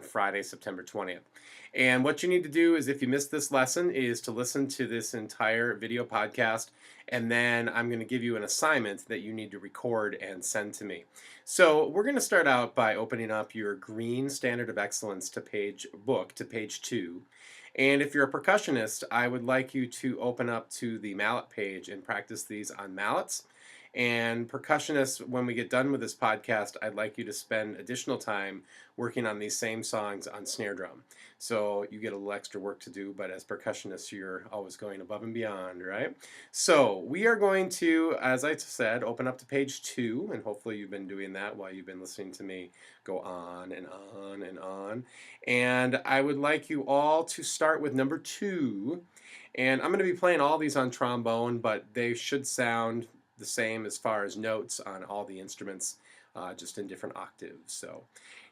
Friday, September 20th. And what you need to do is, if you missed this lesson, is to listen to this entire video podcast, and then I'm going to give you an assignment that you need to record and send to me. So we're going to start out by opening up your green Standard of Excellence to page 2. And if you're a percussionist, I would like you to open up to the mallet page and practice these on mallets. And percussionists, when we get done with this podcast, I'd like you to spend additional time working on these same songs on snare drum. So you get a little extra work to do, but as percussionists, you're always going above and beyond, right? So we are going to, as I said, open up to page 2, and hopefully you've been doing that while you've been listening to me go on and on and on. And I would like you all to start with number 2. And I'm going to be playing all these on trombone, but they should sound the same as far as notes on all the instruments, just in different octaves. So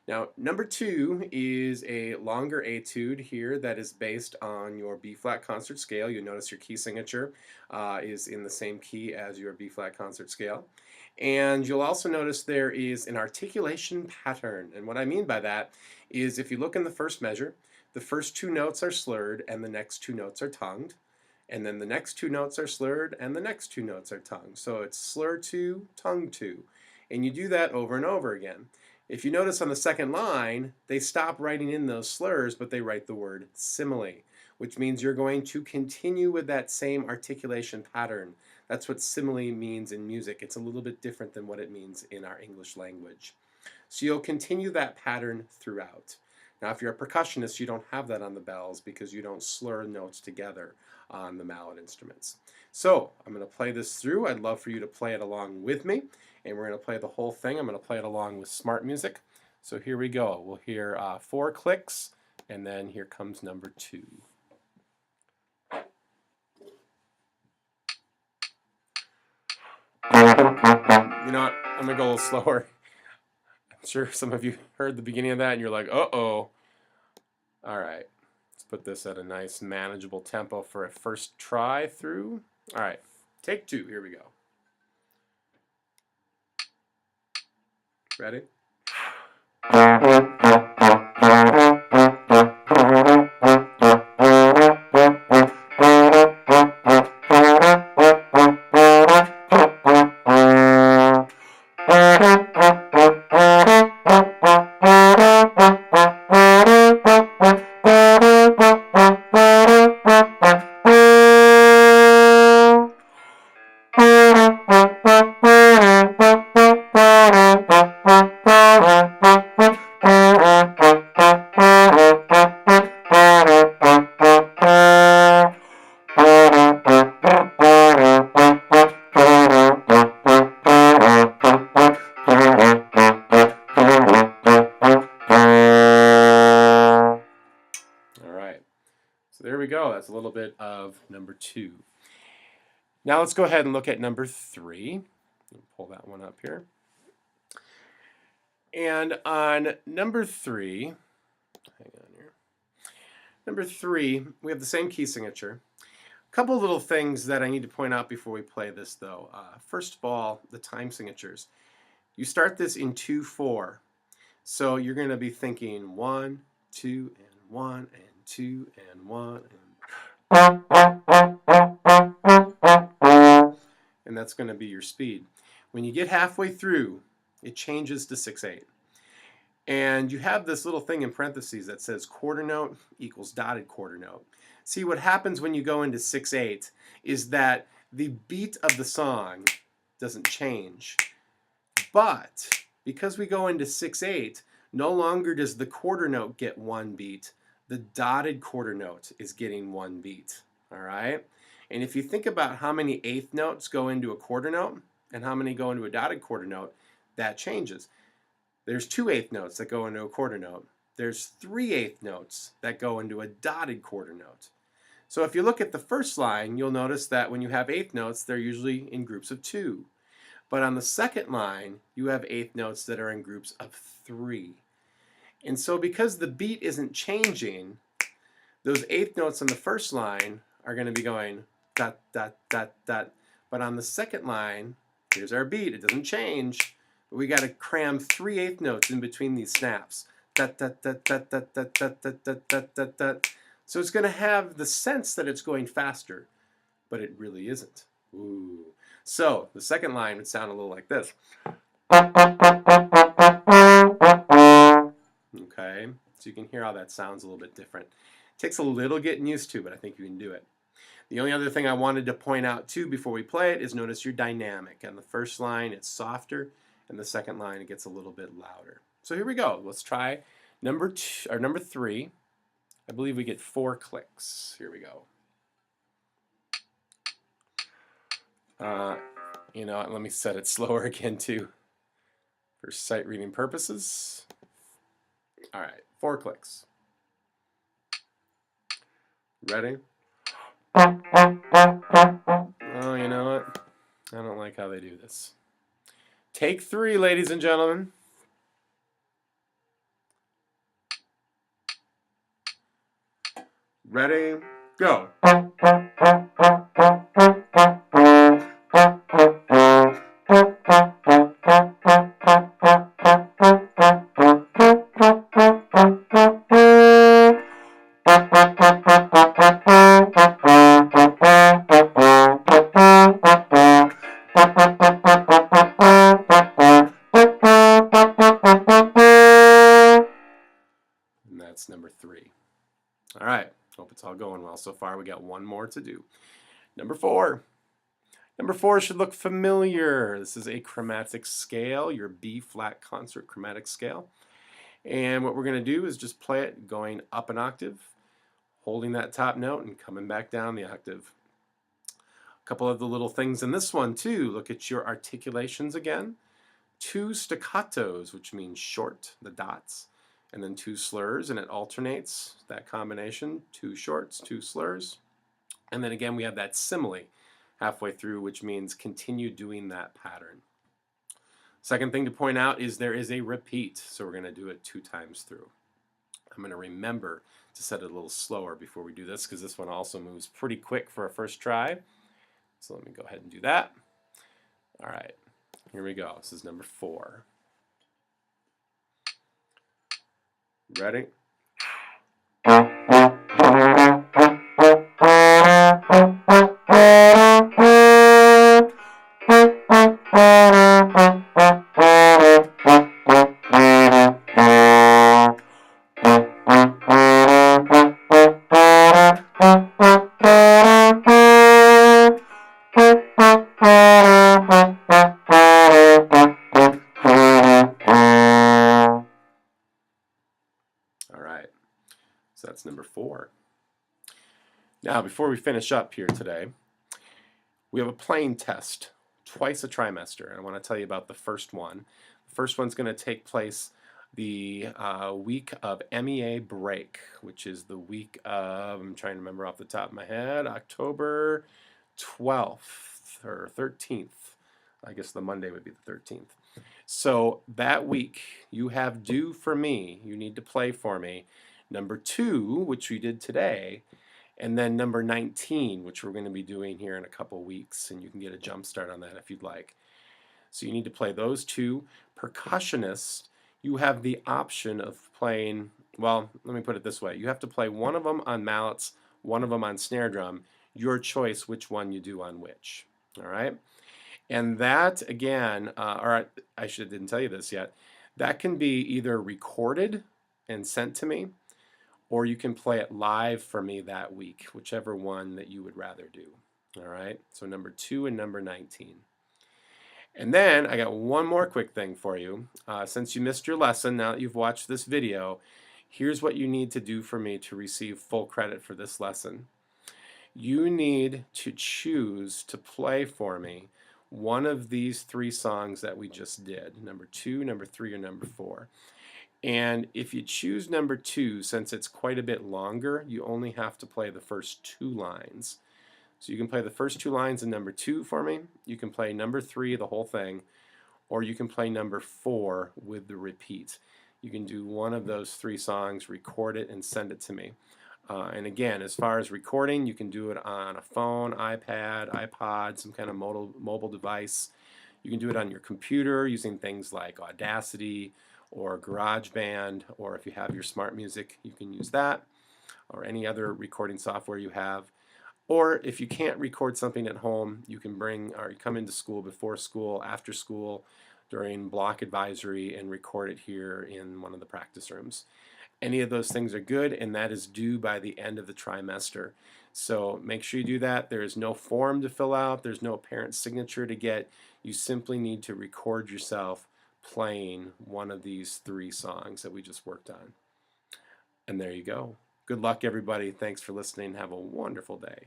now number 2 is a longer etude here that is based on your B-flat concert scale. You notice your key signature is in the same key as your B-flat concert scale. And you'll also notice there is an articulation pattern. And what I mean by that is, if you look in the first measure, the first 2 notes are slurred and the next 2 notes are tongued. And then the next 2 notes are slurred and the next 2 notes are tongued. So it's slur 2, tongue 2. And you do that over and over again. If you notice on the second line, they stop writing in those slurs, but they write the word simile, which means you're going to continue with that same articulation pattern. That's what simile means in music. It's a little bit different than what it means in our English language. So you'll continue that pattern throughout. Now, if you're a percussionist, you don't have that on the bells because you don't slur notes together on the mallet instruments. So I'm going to play this through. I'd love for you to play it along with me, and we're going to play the whole thing. I'm going to play it along with smart music. So here we go. We'll hear 4 clicks, and then here comes number 2. You know what? I'm going to go a little slower. I'm sure some of you heard the beginning of that, and you're like, uh-oh. All right. Let's put this at a nice manageable tempo for a first try through. All right, take 2, here we go. Ready? So there we go. That's a little bit of number 2. Now let's go ahead and look at number 3. Pull that one up here. And on number 3, hang on here. Number 3, we have the same key signature. A couple little things that I need to point out before we play this, though. First of all, the time signatures. You start this in 2/4. So you're going to be thinking 1, 2, and 1, and 2, and 1, and that's going to be your speed. When you get halfway through, it changes to 6/8. And you have this little thing in parentheses that says quarter note equals dotted quarter note. See, what happens when you go into 6/8 is that the beat of the song doesn't change. But because we go into 6/8, no longer does the quarter note get 1 beat. The dotted quarter note is getting 1 beat. All right? And if you think about how many eighth notes go into a quarter note and how many go into a dotted quarter note, that changes. There's 2 eighth notes that go into a quarter note. There's 3 eighth notes that go into a dotted quarter note. So if you look at the first line, you'll notice that when you have eighth notes, they're usually in groups of 2. But on the second line, you have eighth notes that are in groups of 3. And so because the beat isn't changing, those eighth notes on the first line are going to be going dot, dot, dot, dot. But on the second line, here's our beat. It doesn't change, but we got to cram 3 eighth notes in between these snaps. So it's going to have the sense that it's going faster, but it really isn't. Ooh. So the second line would sound a little like this. Okay, so you can hear how that sounds a little bit different. It takes a little getting used to, but I think you can do it. The only other thing I wanted to point out too before we play it is notice your dynamic. On the first line it's softer, and the second line it gets a little bit louder. So here we go. Let's try number 3. I believe we get 4 clicks. Here we go. You know, let me set it slower again too, for sight reading purposes. All right, 4 clicks. Ready? Oh, you know what? I don't like how they do this. Take 3, ladies and gentlemen. Ready? Go. And that's number 3. All right. Hope it's all going well so far. We got one more to do. Number 4. Number 4 should look familiar. This is a chromatic scale, your B flat concert chromatic scale. And what we're going to do is just play it going up an octave, holding that top note and coming back down the octave. A couple of the little things in this one too. Look at your articulations again. 2 staccatos, which means short, the dots, and then 2 slurs, and it alternates that combination, 2 shorts, 2 slurs. And then again we have that simile halfway through, which means continue doing that pattern. Second thing to point out is there is a repeat, so we're going to do it 2 times through. I'm going to remember to set it a little slower before we do this, because this one also moves pretty quick for a first try. So let me go ahead and do that. All right, here we go. This is number 4. Ready? All right, so that's number 4. Now, before we finish up here today, we have a playing test twice a trimester, and I want to tell you about the first one. The first one's going to take place the week of MEA break, which is the week of, I'm trying to remember off the top of my head, October 12th or 13th. I guess the Monday would be the 13th. So that week, you have due for me, you need to play for me, number 2, which we did today, and then number 19, which we're going to be doing here in a couple weeks, and you can get a jump start on that if you'd like. So you need to play those 2. Percussionists, you have the option of playing, well, let me put it this way. You have to play one of them on mallets, one of them on snare drum. Your choice which one you do on which. All right? And that, again, or I didn't tell you this yet, that can be either recorded and sent to me, or you can play it live for me that week, whichever one that you would rather do. All right, so number 2 and number 19. And then I got one more quick thing for you. Since you missed your lesson, now that you've watched this video, here's what you need to do for me to receive full credit for this lesson. You need to choose to play for me one of these 3 songs that we just did, number 2, number 3, or number 4. And if you choose number 2, since it's quite a bit longer, you only have to play the first 2 lines. So you can play the first 2 lines in number 2 for me, you can play number 3, the whole thing, or you can play number 4 with the repeat. You can do one of those 3 songs, record it, and send it to me. And again, as far as recording, you can do it on a phone, iPad, iPod, some kind of mobile device. You can do it on your computer using things like Audacity or GarageBand, or if you have your smart music, you can use that, or any other recording software you have. Or if you can't record something at home, you can bring or you come into school before school, after school, during block advisory, and record it here in one of the practice rooms. Any of those things are good, and that is due by the end of the trimester. So make sure you do that. There is no form to fill out. There's no parent signature to get. You simply need to record yourself playing one of these 3 songs that we just worked on. And there you go. Good luck, everybody. Thanks for listening. Have a wonderful day.